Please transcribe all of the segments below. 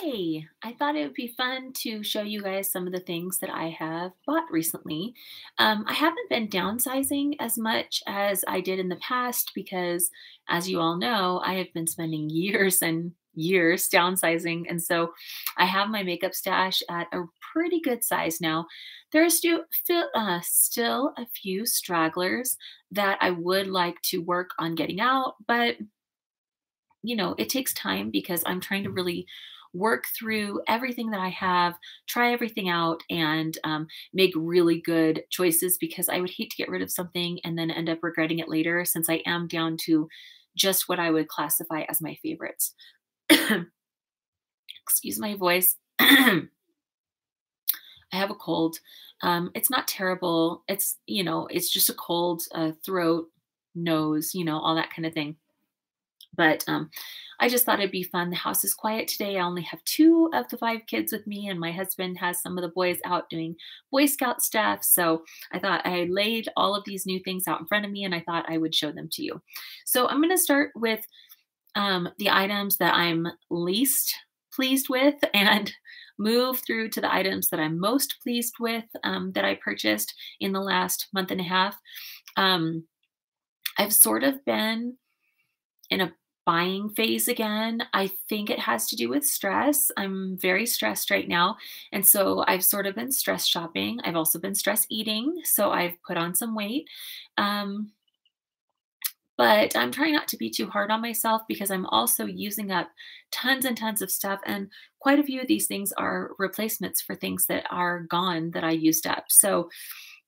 Hey, I thought it would be fun to show you guys some of the things that I have bought recently. I haven't been downsizing as much as I did in the past because, as you all know, I have been spending years and years downsizing. And so I have my makeup stash at a pretty good size now. There's still a few stragglers that I would like to work on getting out, but it takes time because I'm trying to really work through everything that I have, try everything out, and make really good choices because I would hate to get rid of something and then end up regretting it later since I am down to just what I would classify as my favorites. Excuse my voice. I have a cold. It's not terrible. It's just a cold, throat, nose, all that kind of thing. But I just thought it'd be fun. The house is quiet today. I only have two of the five kids with me, and my husband has some of the boys out doing Boy Scout stuff. So I thought I laid all of these new things out in front of me, and I thought I would show them to you. So I'm going to start with the items that I'm least pleased with and move through to the items that I'm most pleased with that I purchased in the last month and a half. I've sort of been in a buying phase again. I think it has to do with stress. I'm very stressed right now. And so I've sort of been stress shopping. I've also been stress eating. So I've put on some weight. Um, but I'm trying not to be too hard on myself because I'm also using up tons and tons of stuff. And quite a few of these things are replacements for things that are gone that I used up. So,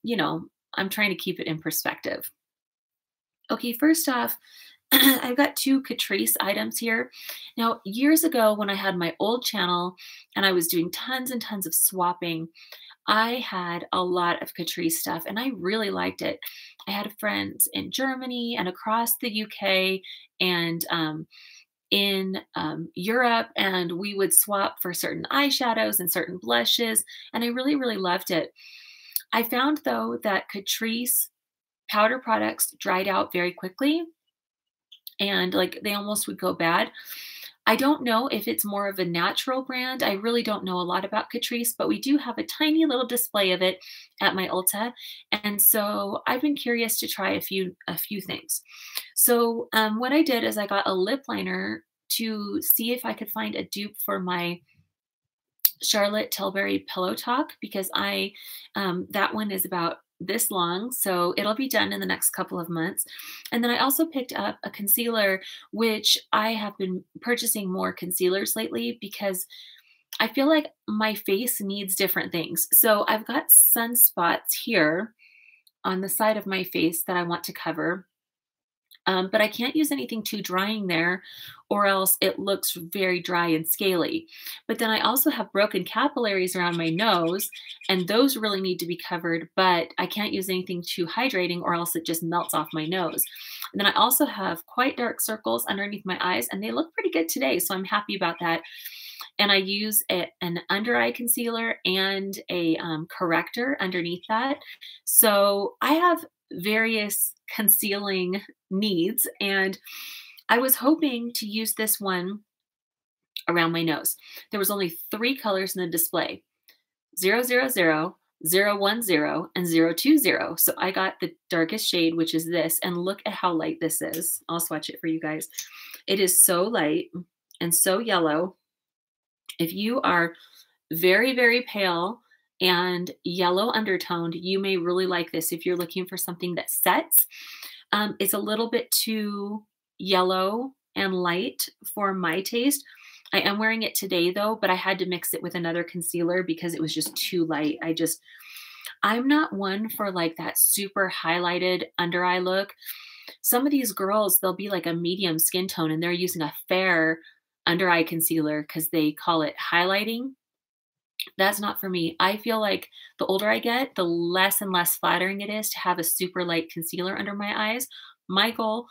I'm trying to keep it in perspective. Okay, first off, I've got two Catrice items here. Now, years ago, when I had my old channel and I was doing tons and tons of swapping, I had a lot of Catrice stuff and I really liked it. I had friends in Germany and across the UK and in Europe, and we would swap for certain eyeshadows and certain blushes, and I really, really loved it. I found, though, that Catrice powder products dried out very quickly and like they almost would go bad. I don't know if it's more of a natural brand. I really don't know a lot about Catrice, but we do have a tiny little display of it at my Ulta. And so I've been curious to try a few things. So what I did is I got a lip liner to see if I could find a dupe for my Charlotte Tilbury Pillow Talk because that one is about this long, so it'll be done in the next couple of months. And then I also picked up a concealer, which I have been purchasing more concealers lately because I feel like my face needs different things. So I've got sunspots here on the side of my face that I want to cover. But I can't use anything too drying there or else it looks very dry and scaly. But then I also have broken capillaries around my nose and those really need to be covered, but I can't use anything too hydrating or else it just melts off my nose. And then I also have quite dark circles underneath my eyes and they look pretty good today. So I'm happy about that. And I use an under eye concealer and a corrector underneath that. So I have various concealing needs, and I was hoping to use this one around my nose. There was only three colors in the display: 000, 010, and 020. So I got the darkest shade, which is this, and look at how light this is. I'll swatch it for you guys. It is so light and so yellow. If you are very, very pale and yellow undertoned, you may really like this if you're looking for something that sets. It's a little bit too yellow and light for my taste. I am wearing it today though, but I had to mix it with another concealer because it was just too light. I'm not one for like that super highlighted under eye look. Some of these girls, they'll be like a medium skin tone and they're using a fair under eye concealer because they call it highlighting. That's not for me. I feel like the older I get, the less and less flattering it is to have a super light concealer under my eyes. My goal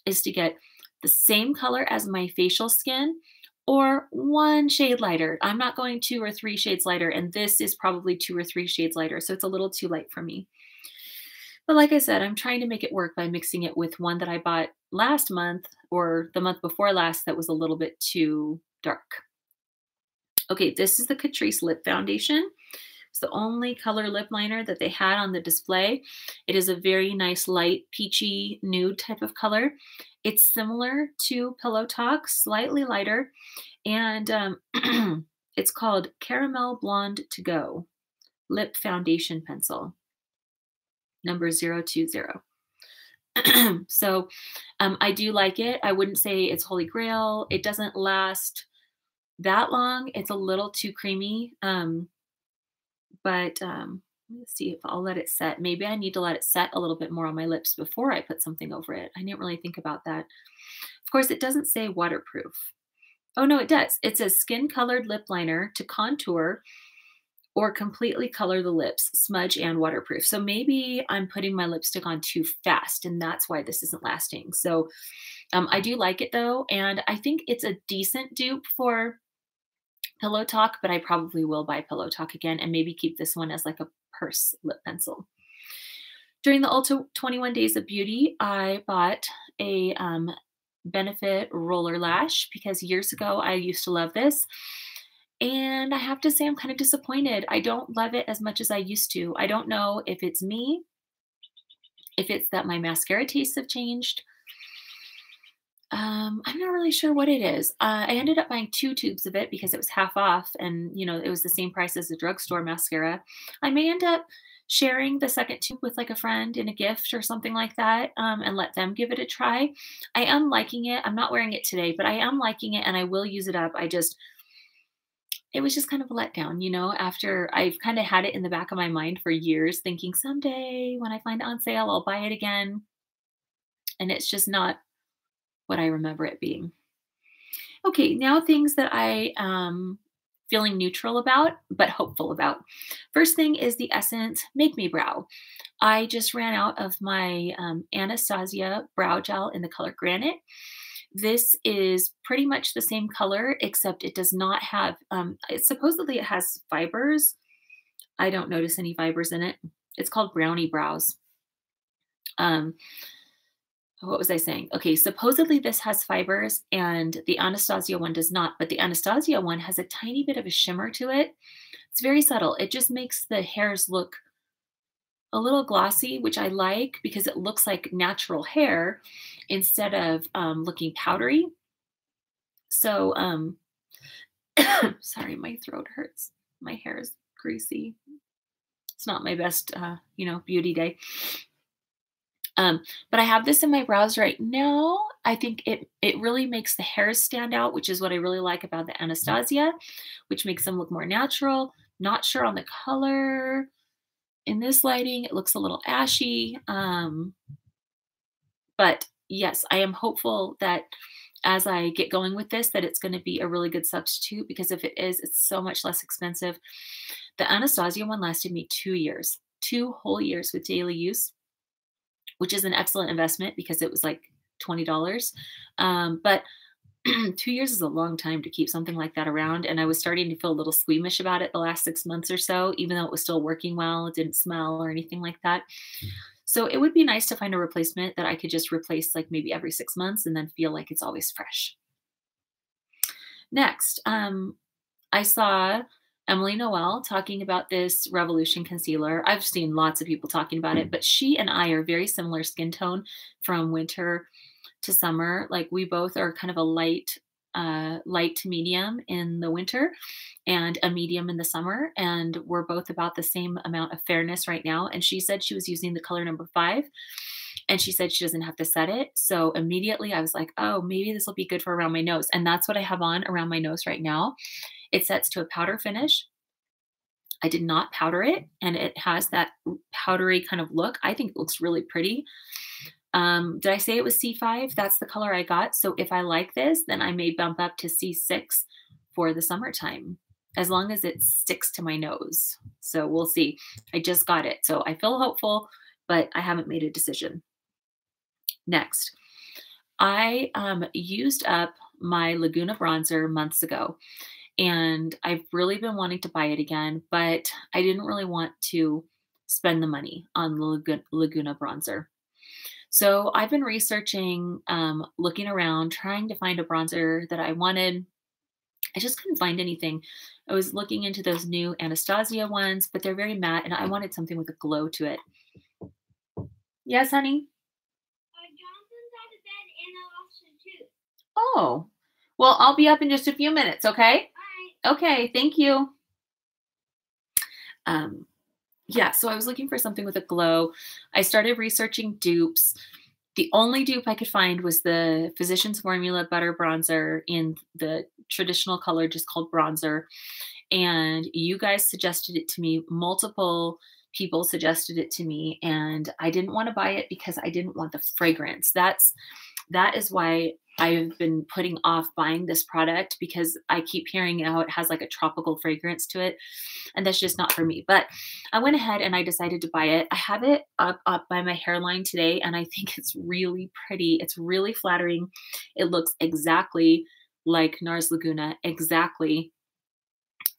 is to get the same color as my facial skin or one shade lighter. I'm not going 2 or 3 shades lighter, and this is probably 2 or 3 shades lighter, so it's a little too light for me. But like I said, I'm trying to make it work by mixing it with one that I bought last month or the month before last that was a little bit too dark. Okay, this is the Catrice Lip Foundation. It's the only color lip liner that they had on the display. It is a very nice light peachy nude type of color. It's similar to Pillow Talk, slightly lighter, and it's called Caramel Blonde to Go Lip Foundation Pencil, number 020. So I do like it. I wouldn't say it's holy grail. It doesn't last that long. It's a little too creamy. But let's see if I'll let it set. Maybe I need to let it set a little bit more on my lips before I put something over it. I didn't really think about that. Of course, it doesn't say waterproof. Oh, no, it does. It says skin colored lip liner to contour or completely color the lips, smudge and waterproof. So maybe I'm putting my lipstick on too fast, and that's why this isn't lasting. So I do like it though, and I think it's a decent dupe for Pillow Talk, but I probably will buy Pillow Talk again and maybe keep this one as like a purse lip pencil. During the Ulta 21 Days of Beauty, I bought a Benefit Roller Lash because years ago I used to love this. And I have to say, I'm kind of disappointed. I don't love it as much as I used to. I don't know if it's me, if it's that my mascara tastes have changed. I'm not really sure what it is. I ended up buying 2 tubes of it because it was half off and, it was the same price as the drugstore mascara. I may end up sharing the second tube with like a friend in a gift or something like that, and let them give it a try. I am liking it. I'm not wearing it today, but I am liking it and I will use it up. It was just kind of a letdown, after I've kind of had it in the back of my mind for years, thinking someday when I find it on sale, I'll buy it again. And it's just not what I remember it being. Okay, now things that I am feeling neutral about, but hopeful about. First thing is the Essence Make Me Brow. I just ran out of my Anastasia brow gel in the color Granite. This is pretty much the same color, except it does not have, supposedly it has fibers. I don't notice any fibers in it. It's called Brownie Brows. What was I saying? Okay, supposedly this has fibers and the Anastasia one does not, but the Anastasia one has a tiny bit of a shimmer to it. It's very subtle. It just makes the hairs look a little glossy, which I like because it looks like natural hair instead of looking powdery. So, sorry, my throat hurts. My hair is greasy. It's not my best, beauty day. But I have this in my brows right now. I think it really makes the hairs stand out, which is what I really like about the Anastasia, which makes them look more natural. Not sure on the color. In this lighting, it looks a little ashy. But yes, I am hopeful that as I get going with this, that it's going to be a really good substitute because if it is, it's so much less expensive. The Anastasia one lasted me 2 years, 2 whole years with daily use, which is an excellent investment because it was like $20. But 2 years is a long time to keep something like that around. And I was starting to feel a little squeamish about it the last 6 months or so, even though it was still working well. It didn't smell or anything like that. So it would be nice to find a replacement that I could just replace like maybe every 6 months and then feel like it's always fresh. Next, I saw Emily Noel talking about this Revolution concealer. I've seen lots of people talking about it, but she and I are very similar skin tone from winter to summer. Like we both are kind of a light to medium in the winter and a medium in the summer. And we're both about the same amount of fairness right now. And she said she was using the color number 5 and she said she doesn't have to set it. So immediately I was like, oh, maybe this will be good for around my nose. And that's what I have on around my nose right now. It sets to a powder finish. I did not powder it, and it has that powdery kind of look. I think it looks really pretty. Did I say it was C5? That's the color I got. So if I like this, then I may bump up to C6 for the summertime, as long as it sticks to my nose. So we'll see. I just got it. So I feel hopeful, but I haven't made a decision. Next, I used up my Laguna bronzer months ago. And I've really been wanting to buy it again, but I didn't really want to spend the money on the Laguna bronzer. So I've been researching, looking around, trying to find a bronzer that I wanted. I just couldn't find anything. I was looking into those new Anastasia ones, but they're very matte, and I wanted something with a glow to it. Yes, honey? Jonathan's out of bed and I lost a tooth. Oh, well, I'll be up in just a few minutes, okay? Alright. Okay, thank you. Um, yeah, so I was looking for something with a glow. I started researching dupes. The only dupe I could find was the Physicians Formula Butter Bronzer in the traditional color just called bronzer. And you guys suggested it to me. Multiple people suggested it to me, and I didn't want to buy it because I didn't want the fragrance. That is why I've been putting off buying this product, because I keep hearing how it has like a tropical fragrance to it, and that's just not for me. But I went ahead and I decided to buy it. I have it up by my hairline today, and I think it's really pretty. It's really flattering. It looks exactly like NARS Laguna, exactly.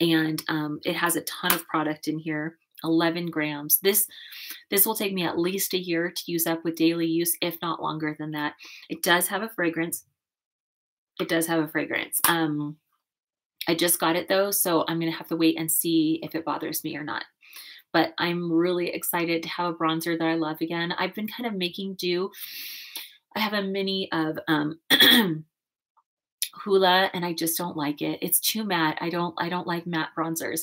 And it has a ton of product in here. 11 grams. This will take me at least a year to use up with daily use, if not longer than that. It does have a fragrance. It does have a fragrance. I just got it though, so I'm gonna have to wait and see if it bothers me or not. But I'm really excited to have a bronzer that I love again. I've been kind of making do. I have a mini of Hoola, and I just don't like it. It's too matte. I don't like matte bronzers.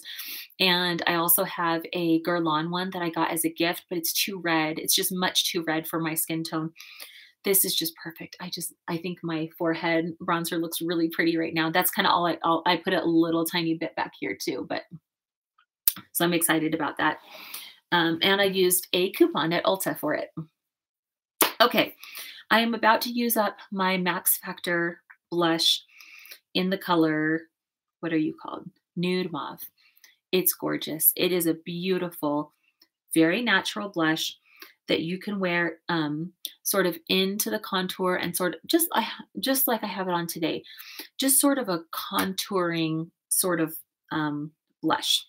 And I also have a Guerlain one that I got as a gift, but it's too red. It's just much too red for my skin tone. This is just perfect. I think my forehead bronzer looks really pretty right now. That's kind of all I put a little tiny bit back here too, but so I'm excited about that. And I used a coupon at Ulta for it. Okay, I am about to use up my Max Factor blush in the color, what are you called? Nude Mauve. It's gorgeous. It is a beautiful, very natural blush that you can wear sort of into the contour and sort of just like I have it on today. Just sort of a contouring sort of blush.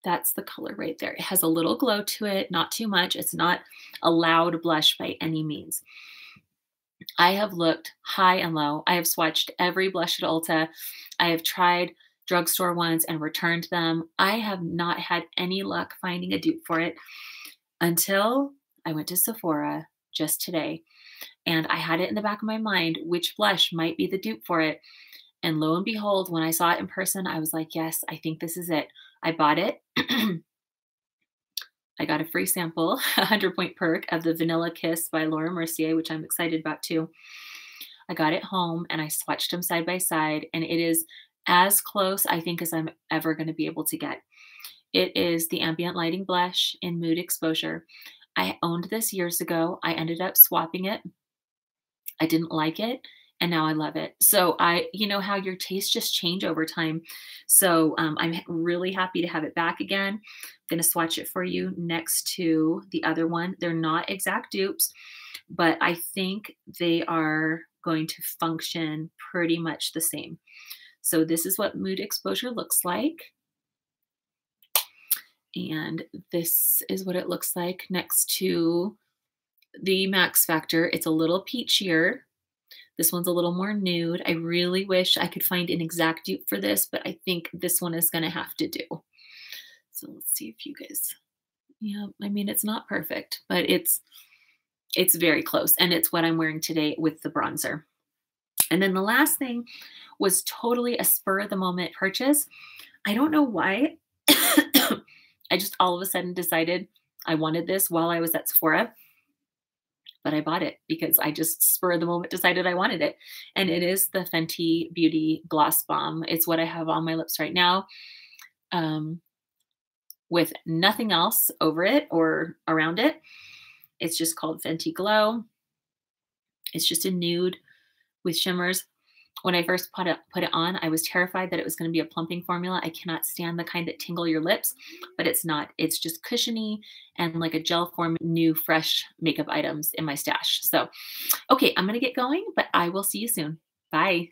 That's the color right there. It has a little glow to it, not too much. It's not a loud blush by any means. I have looked high and low. I have swatched every blush at Ulta. I have tried drugstore ones and returned them. I have not had any luck finding a dupe for it until I went to Sephora just today. And I had it in the back of my mind which blush might be the dupe for it. And lo and behold, when I saw it in person, I was like, yes, I think this is it. I bought it. I got a free sample, a 100-point perk of the Vanilla Kiss by Laura Mercier, which I'm excited about too. I got it home and I swatched them side by side, and it is as close, I think, as I'm ever going to be able to get. It is the Ambient Lighting Blush in Mood Exposure. I owned this years ago. I ended up swapping it. I didn't like it, and now I love it. So you know how your tastes just change over time. So I'm really happy to have it back again. I'm going to swatch it for you next to the other one. They're not exact dupes, but I think they are going to function pretty much the same. So this is what Mood Exposure looks like. And this is what it looks like next to the Max Factor. It's a little peachier. This one's a little more nude. I really wish I could find an exact dupe for this, but I think this one is going to have to do. So let's see if you guys, yeah, I mean, it's not perfect, but it's very close. And it's what I'm wearing today with the bronzer. And then the last thing was totally a spur of the moment purchase. I don't know why. I just all of a sudden decided I wanted this while I was at Sephora, but I bought it because I just spur of the moment decided I wanted it. And it is the Fenty Beauty Gloss Bomb. It's what I have on my lips right now, with nothing else over it or around it. It's just called Fenty Glow. It's just a nude with shimmers. When I first put it on, I was terrified that it was going to be a plumping formula. I cannot stand the kind that tingle your lips, but it's not. It's just cushiony and like a gel form, new, fresh makeup items in my stash. So, okay, I'm going to get going, but I will see you soon. Bye.